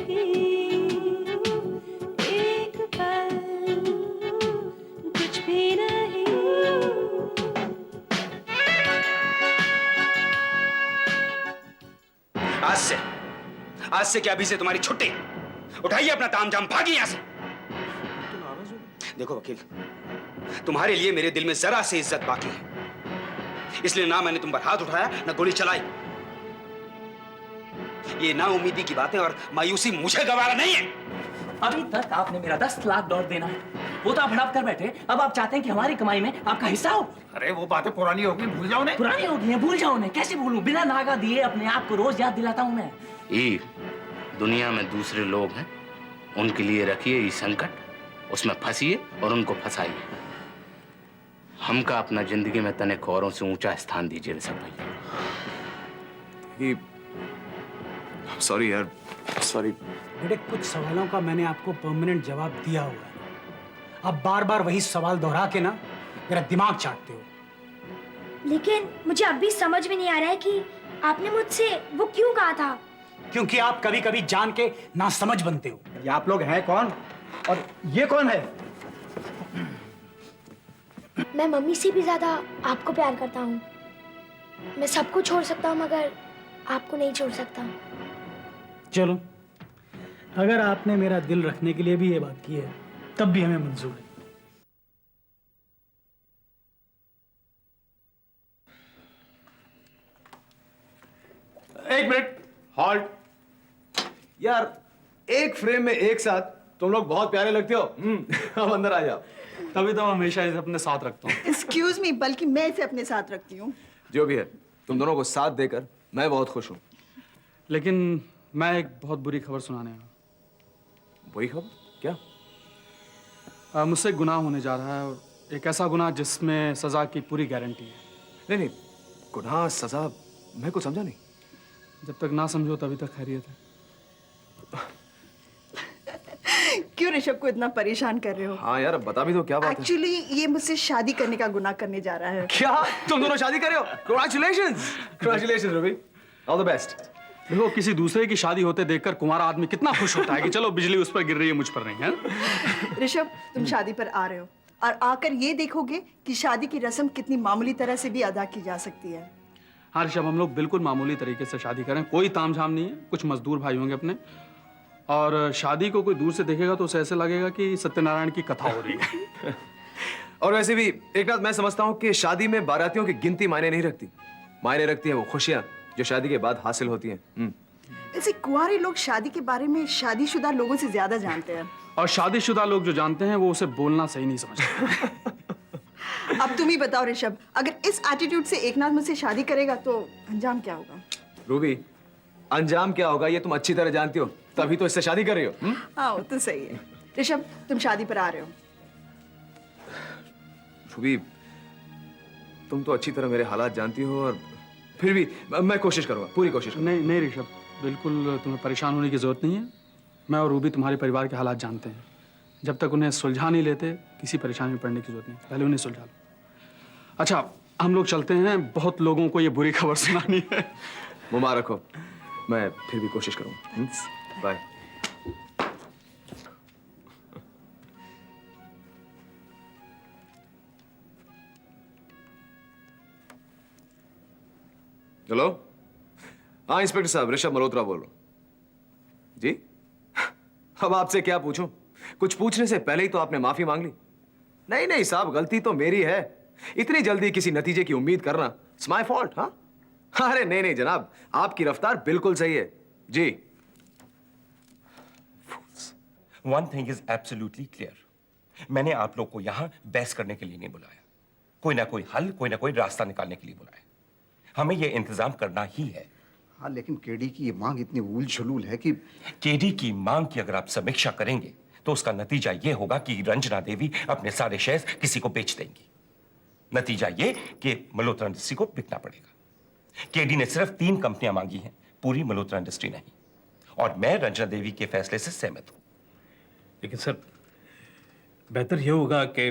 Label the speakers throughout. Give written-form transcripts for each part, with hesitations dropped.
Speaker 1: नहीं, एक पल कुछ भी नहीं।
Speaker 2: आज से क्या अभी से तुम्हारी छुट्टी। उठाइए अपना तामझाम, भागिए यहां से। देखो वकील, तुम्हारे लिए मेरे दिल में जरा से इज्जत बाकी है, इसलिए ना मैंने तुम पर हाथ उठाया ना गोली चलाई। ये नाउमीदी की बातें और मायूसी मुझे गवारा नहीं है।
Speaker 3: अभी तक आपने मेरा 10 लाख डॉलर देना है, वो तो आप हड़प कर बैठे। अब आप चाहते हैं कि हमारी कमाई में आपका हिस्सा हो।
Speaker 4: अरे वो बातें पुरानी हो गई, भूल जाओ ने।
Speaker 3: पुरानी हो गई हैं, भूल जाओ उन्हें। कैसे भूलूं? बिना नागा दिए अपने आप को रोज याद दिलाता हूं मैं।
Speaker 5: ये दुनिया में दूसरे लोग हैं, उनके लिए रखिए ये संकट, उसमें फंसिए और उनको फंसाइए। हमका अपना जिंदगी में तने औरों से ऊंचा स्थान दीजिए ऋषभ भैया।
Speaker 6: सॉरी यार, सॉरी।
Speaker 7: बेटे, कुछ सवालों का मैंने आपको परमानेंट जवाब दिया हुआ है। आप बार बार वही सवाल दोहरा के ना मेरा दिमाग चाटते हो।
Speaker 8: लेकिन मुझे अब भी समझ में नहीं आ रहा है कि आपने मुझसे वो क्यों कहा था।
Speaker 7: क्योंकि आप कभी कभी जान के नासमझ बनते हो।
Speaker 4: ये आप लोग हैं कौन और ये कौन है?
Speaker 8: मैं मम्मी से भी ज्यादा आपको प्यार करता हूँ। मैं सबको छोड़ सकता हूँ मगर आपको नहीं छोड़ सकता।
Speaker 7: चलो, अगर आपने मेरा दिल रखने के लिए भी ये बात की है तब भी हमें मंजूर है।
Speaker 6: एक मिनट, हॉल्ट। यार, एक फ्रेम में एक साथ तुम लोग बहुत प्यारे लगते हो। अब अंदर आ जाओ।
Speaker 9: तभी तो मैं हमेशा इसे अपने साथ रखता हूँ।
Speaker 10: एक्सक्यूज मी, बल्कि मैं इसे अपने साथ रखती हूँ।
Speaker 6: जो भी है, तुम दोनों को साथ देकर मैं बहुत खुश हूँ।
Speaker 9: लेकिन मैं एक बहुत बुरी खबर सुनाने आया।
Speaker 6: बुरी खबर? क्या?
Speaker 9: मुझसे गुनाह होने जा रहा है, और एक ऐसा गुनाह जिसमें सजा की पूरी गारंटी है।
Speaker 6: नहीं नहीं, गुनाह सजा मैं कुछ समझा नहीं।
Speaker 9: जब तक ना समझो तभी तक खैरियत है।
Speaker 10: क्यों ऋषभ को इतना परेशान कर रहे हो?
Speaker 6: हाँ यार, बता भी दो क्या बात है।
Speaker 10: एक्चुअली ये मुझसे शादी करने का गुनाह करने जा रहा है।
Speaker 6: क्या तुम दोनों शादी कर रहे हो? Congratulations, congratulations Ruby, all the best.
Speaker 9: देखो, किसी दूसरे की शादी होते देखकर कुंवारा आदमी कितना खुश होता है कि चलो बिजली उस पर गिर रही है, मुझ पर नहीं है।
Speaker 10: ऋषभ, तुम शादी पर आ रहे हो और आकर ये देखोगे कि शादी की रस्म कितनी मामूली तरह से भी अदा की जा सकती है।
Speaker 9: हाँ ऋषभ, हम लोग बिल्कुल मामूली तरीके से शादी करें, कोई तामझाम नहीं है। कुछ मजदूर भाई होंगे अपने, और शादी को कोई दूर से देखेगा तो उसे ऐसे लगेगा कि सत्यनारायण की कथा हो रही है।
Speaker 6: और वैसे भी एक बात मैं समझता हूँ कि शादी में बारातियों की गिनती मायने नहीं रखती, मायने रखती है वो खुशियाँ जो शादी के बाद हासिल होती हैं।
Speaker 10: ऐसे कुंवारे लोग शादी के बारे में शादीशुदा लोगों से ज्यादा जानते हैं।
Speaker 9: और शादीशुदा लोग जो जानते हैं वो उसे बोलना सही नहीं समझते।
Speaker 10: अब तुम ही बताओ ऋषभ, अगर इस एटीट्यूड से एकनाथ मुझसे शादी करेगा तो अंजाम क्या होगा?
Speaker 6: रूबी, अंजाम क्या होगा ये तुम अच्छी तरह जानती हो, तभी तो इससे शादी कर रही हो।
Speaker 10: हाँ, वो तो सही है। ऋषभ, तुम शादी पर आ रहे हो।
Speaker 6: रूबी, तुम तो अच्छी तरह मेरे हालात जानती हो, और फिर भी मैं कोशिश करूंगा, पूरी कोशिश करूंगा।
Speaker 9: नहीं नहीं ऋषभ, बिल्कुल तुम्हें परेशान होने की जरूरत नहीं है। मैं और रूबी तुम्हारे परिवार के हालात जानते हैं। जब तक उन्हें सुलझा नहीं लेते किसी परेशानी में पड़ने की जरूरत नहीं, पहले उन्हें सुलझा लो। अच्छा, हम लोग चलते हैं, बहुत लोगों को ये बुरी खबर सुनानी है।
Speaker 6: मुबारक हो, मैं फिर भी कोशिश करूंगा। बाय। हेलो, हाँ इंस्पेक्टर साहब, ऋषभ मल्होत्रा बोल रहा हूं जी। अब आपसे क्या पूछूं, कुछ पूछने से पहले ही तो आपने माफी मांग ली। नहीं नहीं साहब, गलती तो मेरी है। इतनी जल्दी किसी नतीजे की उम्मीद करना, इट्स माय फॉल्ट। हाँ, अरे नहीं नहीं जनाब, आपकी रफ्तार बिल्कुल सही है जी।
Speaker 11: One thing is absolutely clear. मैंने आप लोग को यहां बहस करने के लिए नहीं बुलाया, कोई ना कोई हल, कोई ना कोई रास्ता निकालने के लिए बुलाया। हमें यह इंतजाम करना ही है।
Speaker 4: हाँ, लेकिन केडी की ये मांग इतनी उल झुलूल है कि
Speaker 11: केडी की मांग की अगर आप समीक्षा करेंगे तो उसका नतीजा यह होगा कि रंजना देवी अपने सारे शेयर्स किसी को बेच देंगी। नतीजा यह कि मल्होत्रा इंडस्ट्री को बिकना पड़ेगा। केडी ने सिर्फ 3 कंपनियां मांगी हैं, पूरी मल्होत्रा इंडस्ट्री नहीं। और मैं रंजना देवी के फैसले से सहमत हूं।
Speaker 12: लेकिन सर, बेहतर यह होगा कि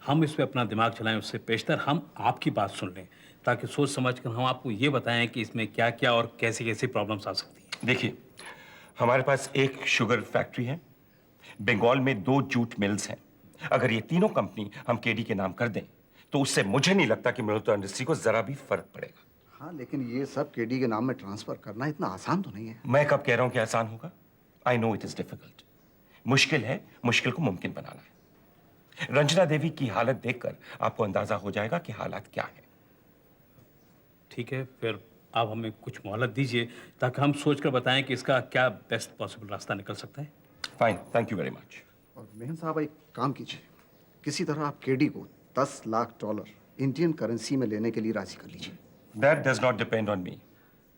Speaker 12: हम इस पे अपना दिमाग चलाएं, उससे पेशतर हम आपकी बात सुन लें, ताकि सोच समझ कर हम आपको ये बताएं कि इसमें क्या क्या और कैसी कैसी प्रॉब्लम्स आ सकती हैं।
Speaker 11: देखिए, हमारे पास एक शुगर फैक्ट्री है, बंगाल में 2 जूट मिल्स हैं। अगर ये तीनों कंपनी हम केडी के नाम कर दें तो उससे मुझे नहीं लगता कि मल्होत्रा इंडस्ट्री को जरा भी फर्क पड़ेगा।
Speaker 4: हाँ, लेकिन ये सब केडी के नाम में ट्रांसफर करना इतना आसान तो नहीं है।
Speaker 11: मैं कब कह रहा हूं कि आसान होगा? I know it is difficult. मुश्किल है, मुश्किल को मुमकिन बनाना है। रंजना देवी की हालत देखकर आपको अंदाजा हो जाएगा कि हालात क्या है।
Speaker 12: ठीक है, फिर आप हमें कुछ मोहलत दीजिए ताकि हम सोचकर बताएं कि इसका क्या बेस्ट पॉसिबल रास्ता निकल सकता है।
Speaker 11: Fine, thank you very much.
Speaker 4: और मेहन साहब, एक काम कीजिए, किसी तरह आप केडी को $10 लाख इंडियन करेंसी में लेने के लिए राजी कर लीजिए।
Speaker 11: That does not depend on me.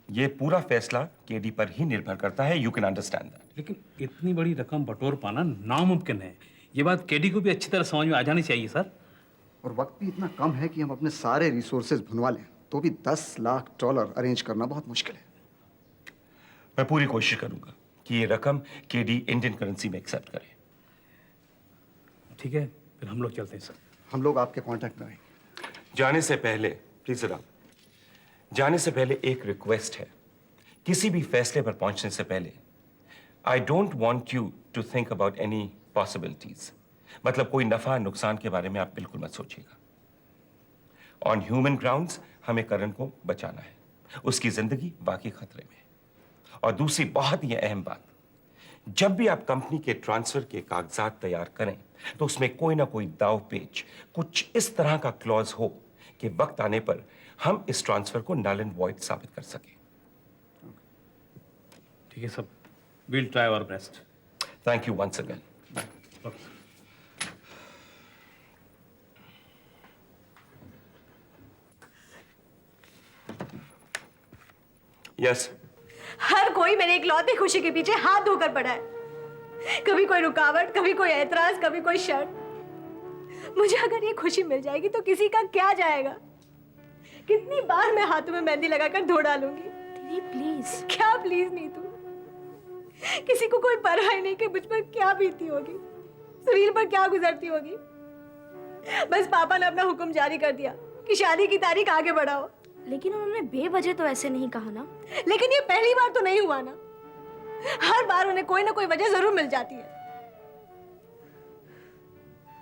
Speaker 11: ये पूरा फैसला केडी पर ही निर्भर करता है। You can understand that.
Speaker 12: लेकिन इतनी बड़ी रकम बटोर पाना नामुमकिन है। ये बात केडी को भी अच्छी तरह समझ में आ जानी चाहिए सर।
Speaker 4: और वक्त भी इतना कम है कि हम अपने सारे रिसोर्सेज भुनवा लें तो भी $10 लाख अरेंज करना बहुत मुश्किल है।
Speaker 11: मैं पूरी कोशिश करूंगा कि ये रकम केडी इंडियन करेंसी में एक्सेप्ट करे।
Speaker 12: ठीक है, फिर हम लोग चलते हैं सर।
Speaker 4: हम लोग आपके कांटेक्ट में रहेंगे।
Speaker 11: जाने से पहले प्लीज जरा, जाने से पहले एक रिक्वेस्ट है। किसी भी फैसले पर पहुंचने से पहले I don't want you to think about any possibilities. मतलब कोई नफा नुकसान के बारे में आप बिल्कुल मत सोचिएगा। ऑन ह्यूमन ग्राउंड्स हमें करण को बचाना है, उसकी जिंदगी बाकी खतरे में। और दूसरी बहुत ही अहम बात, जब भी आप कंपनी के ट्रांसफर के कागजात तैयार करें तो उसमें कोई ना कोई दाव पेच, कुछ इस तरह का क्लॉज हो कि वक्त आने पर हम इस ट्रांसफर को नल एंड वॉइड साबित कर सकें।
Speaker 12: ठीक है सब, will try our best.
Speaker 11: Thank you once again. Yes,
Speaker 10: हर कोई मेरे इकलौती खुशी के पीछे हाथ धोकर पड़ा है। कभी कोई रुकावट, कभी कोई ऐतराज, कभी कोई शर्त। मुझे अगर ये खुशी मिल जाएगी तो किसी का क्या जाएगा? कितनी बार मैं हाथों में मेहंदी लगाकर धो डालूंगी।
Speaker 8: दीदी प्लीज।
Speaker 10: क्या प्लीज नहीं तू? किसी को कोई परवाह नहीं कि मुझ पर क्या बीती होगी, सुनील पर क्या गुजरती होगी। बस पापा ने अपना हुक्म जारी कर दिया कि शादी की तारीख आगे बढ़ाओ।
Speaker 8: लेकिन उन्होंने बेवजह तो ऐसे नहीं कहा ना।
Speaker 10: लेकिन ये पहली बार तो नहीं हुआ ना। हर बार उन्हें कोई ना कोई वजह जरूर मिल जाती है।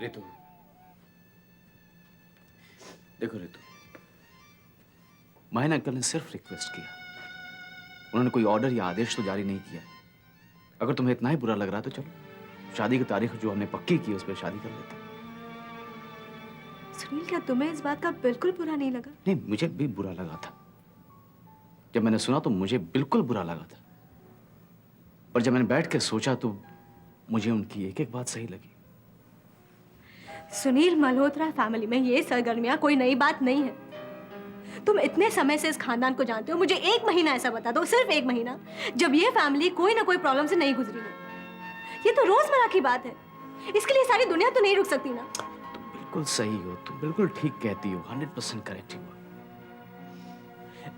Speaker 3: रितु, देखो रितु, माहिन अंकल ने सिर्फ रिक्वेस्ट किया, उन्होंने कोई ऑर्डर या आदेश तो जारी नहीं किया। अगर तुम्हें इतना ही बुरा लग रहा है तो चलो शादी की तारीख जो हमने पक्की की उस पर शादी कर लेते हैं।
Speaker 10: सुनील, क्या तुम्हें इस बात का बिल्कुल बुरा नहीं लगा?
Speaker 3: नहीं, मुझे भी बुरा लगा था। जब मैंने सुना तो मुझे बिल्कुल बुरा लगा था, पर जब मैंने बैठ के सोचा तो मुझे उनकी एक एक बात सही लगी।
Speaker 10: सुनील, मल्होत्रा फैमिली में ये सरगर्मियां कोई नई बात नहीं है। तुम इतने समय से इस खानदान को जानते हो। मुझे 1 महीना ऐसा बता दो, सिर्फ 1 महीना, जब ये फैमिली कोई ना कोई प्रॉब्लम से नहीं गुजरी हो। ये तो रोजमर्रा की बात है। इसके लिए सारी दुनिया तो नहीं रुक सकती ना।
Speaker 3: बिल्कुल सही हो, तुम बिल्कुल ठीक कहती हो, 100% करेक्ट हो।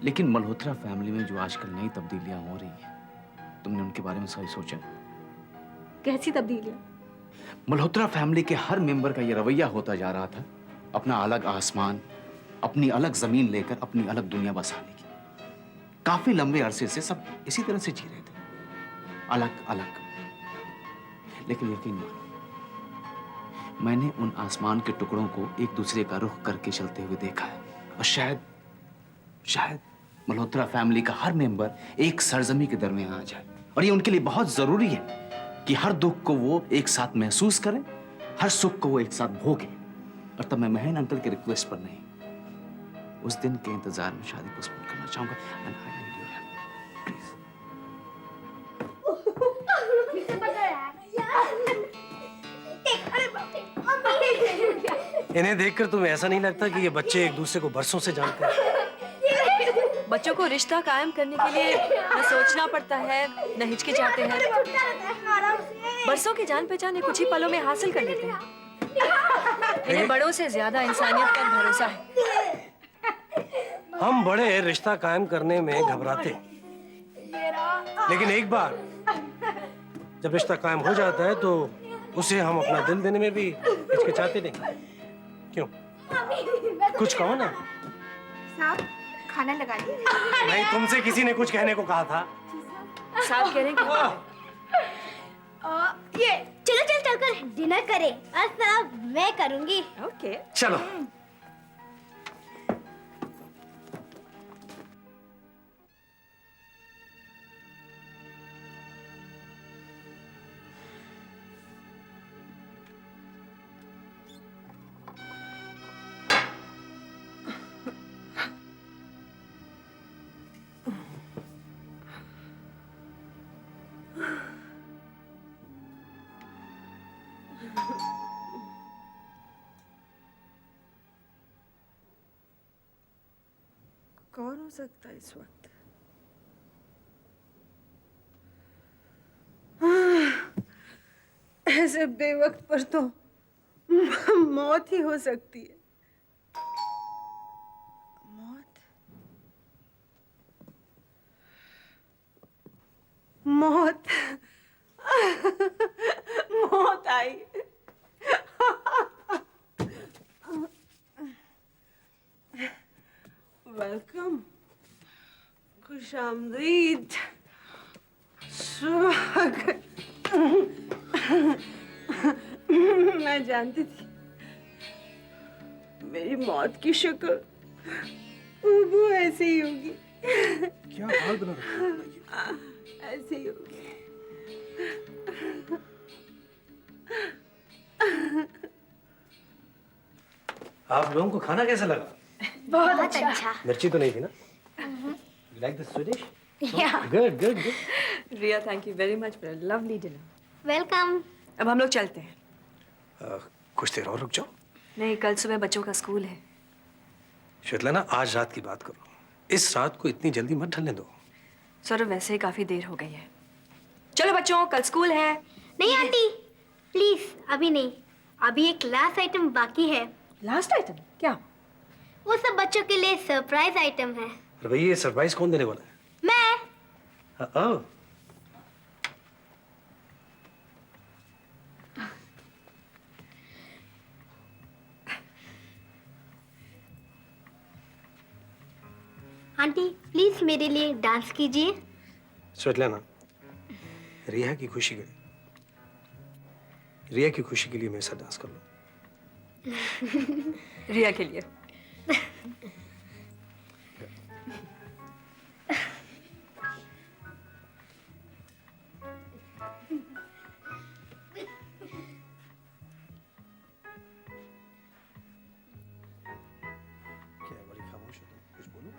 Speaker 3: लेकिन मल्होत्रा फैमिली में जो आजकल नई तब्दीलियां हो रही हैं, तुमने उनके बारे में सही सोचा?
Speaker 10: कैसी तब्दीलियां?
Speaker 3: मल्होत्रा फैमिली के हर मेंबर का ये रवैया होता जा रहा था, अपना अलग आसमान, अपनी अलग जमीन लेकर अपनी अलग दुनिया बसाने की। काफी लंबे अरसे से सब इसी तरह से जी रहे थे, अलग अलग। लेकिन यकीन मानो, मैंने उन आसमान के टुकड़ों को एक दूसरे का रुख करके चलते हुए देखा है। और शायद मल्होत्रा फैमिली का हर मेंबर एक सरजमी के दरमियान आ जाए। और ये उनके लिए बहुत जरूरी है कि हर दुख को वो एक साथ महसूस करें, हर सुख को वो एक साथ भोगे। और तब मैं महन अंकल के रिक्वेस्ट पर नहीं, उस दिन के इंतजार में शादी पोस्टपोन करना चाहूंगा।
Speaker 13: इन्हें देखकर तुम्हें ऐसा नहीं लगता कि ये बच्चे एक दूसरे को बरसों से जानते हैं?
Speaker 1: बच्चों को रिश्ता कायम करने के लिए न सोचना पड़ता है, न हिचकिचाते हैं। बरसों की जान पहचान कुछ ही पलों में हासिल कर लेते हैं। इन्हें बड़ों से ज्यादा इंसानियत पर भरोसा है।
Speaker 13: हम बड़े रिश्ता कायम करने में घबराते, लेकिन एक बार जब रिश्ता कायम हो जाता है तो उसे हम अपना दिल देने में भी हिचकिचाते नहीं। क्यों? कुछ कहो ना।
Speaker 8: साहब, खाना लगा लीजिए।
Speaker 13: नहीं, तुमसे किसी ने कुछ कहने को कहा था।
Speaker 1: साहब कह रहे हैं कि
Speaker 8: चलकर डिनर करें और सब मैं करूंगी।
Speaker 1: ओके
Speaker 13: चलो।
Speaker 14: कौन हो सकता है इस वक्त? ऐसे बेवक्त पर तो मौत ही हो सकती है। मौत, मौत, मौत आई। वेलकम, खुश आमदीद, स्वागत। मैं जानती थी मेरी मौत की शक्ल वो ऐसे ही होगी।
Speaker 6: क्या हाल बना रखा है?
Speaker 14: ऐसे ही होगी।
Speaker 13: आप लोगों को खाना कैसा लगा?
Speaker 8: बहुत अच्छा।
Speaker 13: मिर्ची तो नहीं थी ना? You like the Swedish?
Speaker 8: Yeah.
Speaker 13: Good, good, good.
Speaker 1: Riya, thank you very much for a lovely dinner.
Speaker 8: Welcome.
Speaker 1: अब हम लोग चलते हैं।
Speaker 13: कुछ देर और रुक जाओ।
Speaker 1: नहीं, कल सुबह बच्चों का स्कूल है।
Speaker 13: श्वेतलाना, आज रात की बात करो। इस रात को इतनी जल्दी मत ढलने दो।
Speaker 1: सौरभ, वैसे ही काफी देर हो गई है। चलो बच्चों, कल स्कूल है।
Speaker 8: नहीं आंटी, प्लीज अभी नहीं, अभी एक लास्ट आइटम बाकी है।
Speaker 1: लास्ट आइटम क्या?
Speaker 8: वो सब बच्चों के लिए सरप्राइज आइटम है।
Speaker 13: अरे भैया, ये सरप्राइज कौन देने वाला है?
Speaker 8: मैं।
Speaker 13: ओह,
Speaker 8: आंटी प्लीज मेरे लिए डांस कीजिए।
Speaker 13: श्वेतलाना, रिया की खुशी के लिए मेरे साथ डांस कर लो।
Speaker 1: रिया के लिए।
Speaker 13: क्या बड़ी खामोश हो तुम? कुछ बोलो।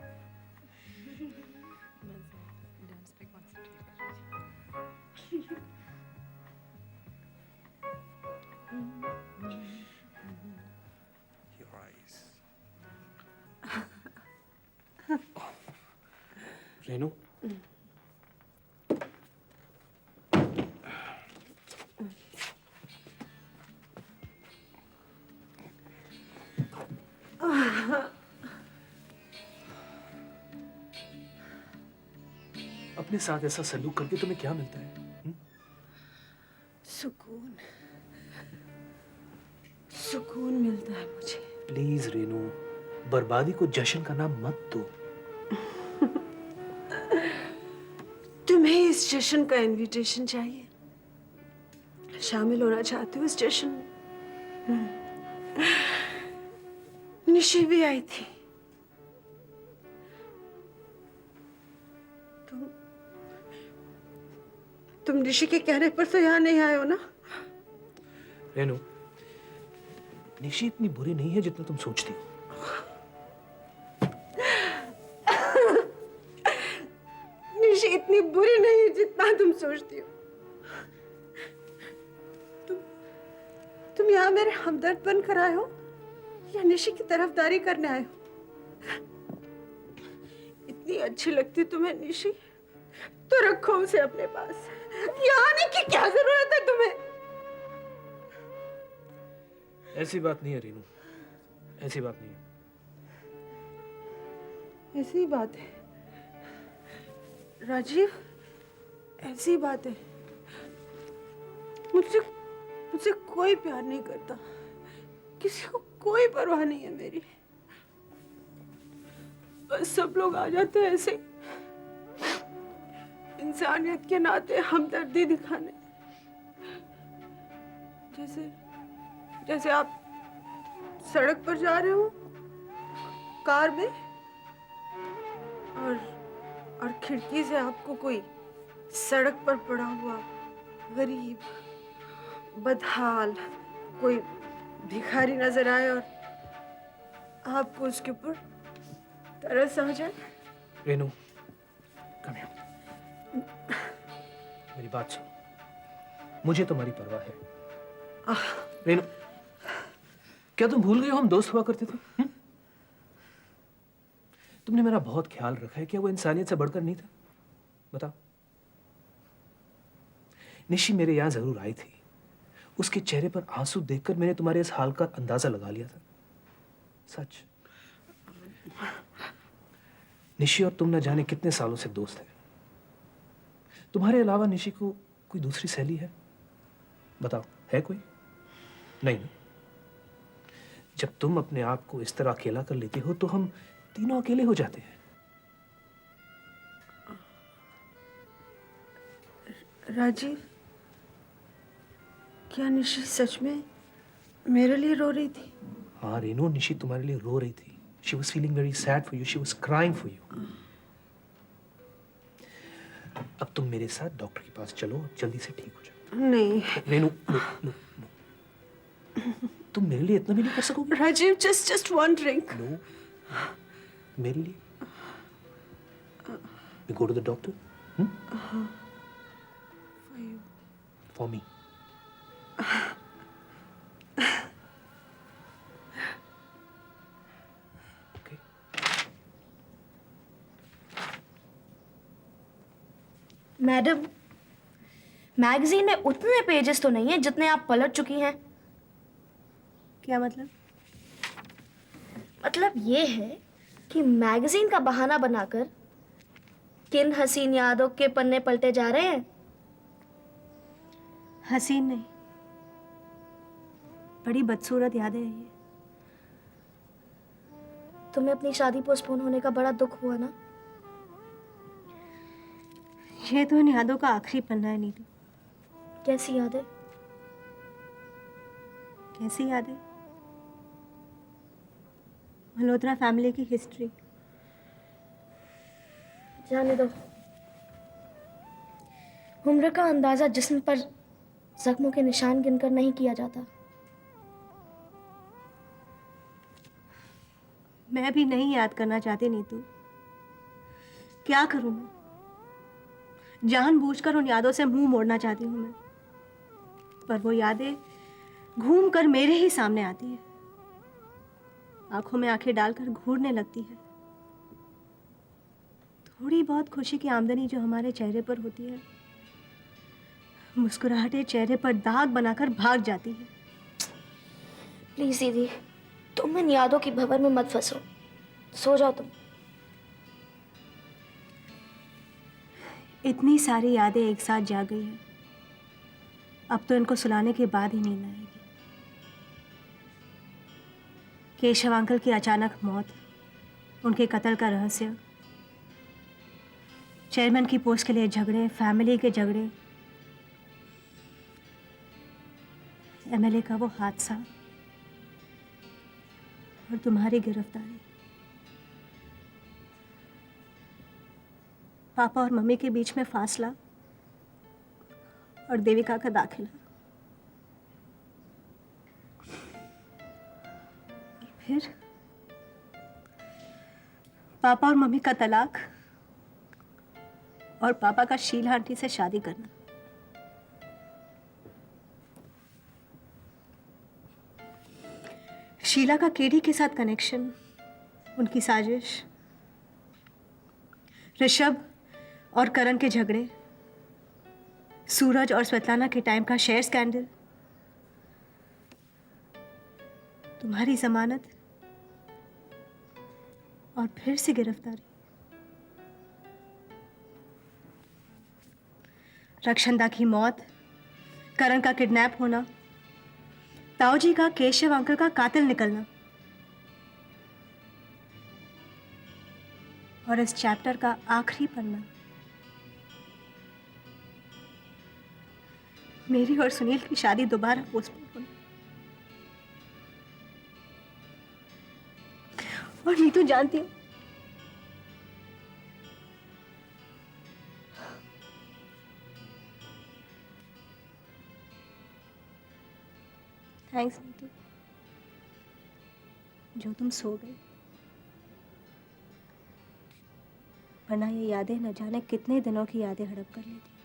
Speaker 13: Your eyes. रेनू, अपने साथ ऐसा सलूक करके तुम्हें क्या मिलता है?
Speaker 14: सुकून, सुकून मिलता है मुझे।
Speaker 13: प्लीज रेनू, बर्बादी को जश्न का नाम मत दो।
Speaker 14: तुम्हें इस जश्न का इनविटेशन चाहिए? शामिल होना चाहते हो इस जश्न में? निशी भी आई थी। तुम निशी के कहने पर तो यहाँ नहीं आए हो ना?
Speaker 13: रेनू, निशी इतनी बुरी नहीं है जितना तुम सोचती हो।
Speaker 14: निशी इतनी बुरी नहीं है जितना तुम सोचती हो। तुम यहाँ मेरे हमदर्द बनकर आए हो या निशी की तरफदारी करने आए हो? इतनी अच्छी लगती तुम्हें निशी, तो रखो उसे अपने पास। यहाँ आने की क्या जरूरत है तुम्हें?
Speaker 13: ऐसी बात नहीं है रेनू, ऐसी बात नहीं है।
Speaker 14: ऐसी बात है राजीव, ऐसी बात है। मुझसे मुझसे कोई प्यार नहीं करता, किसी को कोई परवाह नहीं है मेरी। बस सब लोग आ जाते हैं ऐसे इंसानियत के नाते हमदर्दी दिखाने। जैसे जैसे आप सड़क पर जा रहे हो कार में और खिड़की से आपको कोई सड़क पर पड़ा हुआ गरीब बदहाल कोई भिखारी नजर आए और आपको उसके ऊपर तरस आ जाए।
Speaker 13: Renu, come here. मेरी बात सुनो, मुझे तुम्हारी परवाह है। रेनू, क्या तुम भूल गए हो हम दोस्त हुआ करते थे? तुमने मेरा बहुत ख्याल रखा है, क्या वो इंसानियत से बढ़कर नहीं था? बताओ। निशी मेरे यहां जरूर आई थी, उसके चेहरे पर आंसू देखकर मैंने तुम्हारे इस हाल का अंदाजा लगा लिया था। सच। निशी और तुम न जाने कितने सालों से दोस्त हैं। तुम्हारे अलावा निशी को कोई दूसरी सहेली है? बताओ, है कोई? नहीं ना? जब तुम अपने आप को इस तरह अकेला कर लेती हो तो हम तीनों अकेले हो जाते हैं।
Speaker 14: राजीव, क्या निशी सच में मेरे लिए रो रही थी?
Speaker 13: हाँ रेनू, निशी तुम्हारे लिए रो रही थी। She was feeling very sad for you. She was crying for you. अब तुम मेरे साथ डॉक्टर के पास चलो, जल्दी से ठीक हो जाओ।
Speaker 14: नहीं
Speaker 13: रेनू, नो, नो, नो। तुम मेरे लिए इतना भी नहीं कर सकोगे?
Speaker 14: Rajeev, just one drink.
Speaker 13: No, मेरे लिए? We go to the doctor?
Speaker 14: For you.
Speaker 13: For me.
Speaker 8: Madam, magazine में उतने पेजेस तो नहीं है जितने आप पलट चुकी हैं।
Speaker 10: क्या मतलब?
Speaker 8: मतलब ये है कि मैगजीन का बहाना बनाकर किन हसीन यादों के पन्ने पलटे जा रहे हैं।
Speaker 10: हसीन नहीं, बड़ी बदसूरत यादें हैं ये।
Speaker 8: तुम्हें अपनी शादी पोस्टपोन होने का बड़ा दुख हुआ ना?
Speaker 10: ये तो इन यादों का आखिरी पन्ना है नीतू।
Speaker 8: कैसी यादें?
Speaker 10: कैसी यादें? मल्होत्रा फैमिली की हिस्ट्री।
Speaker 8: जाने दो। उम्र का अंदाजा जिस्म पर जख्मों के निशान गिनकर नहीं किया जाता।
Speaker 10: मैं भी नहीं याद करना चाहती नीतू। क्या करूं मैं? जानबूझकर उन यादों से मुंह मोड़ना चाहती हूं मैं, पर वो यादें घूम कर मेरे ही सामने आती है, आंखों में आंखें डालकर घूरने लगती है। थोड़ी बहुत खुशी की आमदनी जो हमारे चेहरे पर होती है, मुस्कुराहटें चेहरे पर दाग बनाकर भाग जाती है।
Speaker 8: प्लीज दीदी, तुम इन यादों की भंवर में मत फंसो। सो जाओ तुम।
Speaker 10: इतनी सारी यादें एक साथ जा गई हैं, अब तो इनको सुलाने के बाद ही नींद आएगी। केशव अंकल की अचानक मौत, उनके कत्ल का रहस्य, चेयरमैन की पोस्ट के लिए झगड़े, फैमिली के झगड़े, एमएलए का वो हादसा और तुम्हारी गिरफ्तारी, पापा और मम्मी के बीच में फासला और देविका का दाखिला, और फिर पापा और मम्मी का तलाक और पापा का शीला आंटी से शादी करना। शीला का केडी के साथ कनेक्शन, उनकी साजिश, ऋषभ और करण के झगड़े, सूरज और स्वेतलाना के टाइम का शेयर स्कैंडल, तुम्हारी जमानत और फिर से गिरफ्तारी, रक्षंदा की मौत, करण का किडनैप होना, ताऊजी का केशव अंकल का कातिल निकलना, और इस चैप्टर का आखिरी पन्ना, मेरी और सुनील की शादी दोबारा पोस्टपोन होनी। और नीतू जानती हूँ, थैंक्स नीतू, जो तुम सो गई, वरना ये यादें न जाने कितने दिनों की यादें हड़प कर लेती।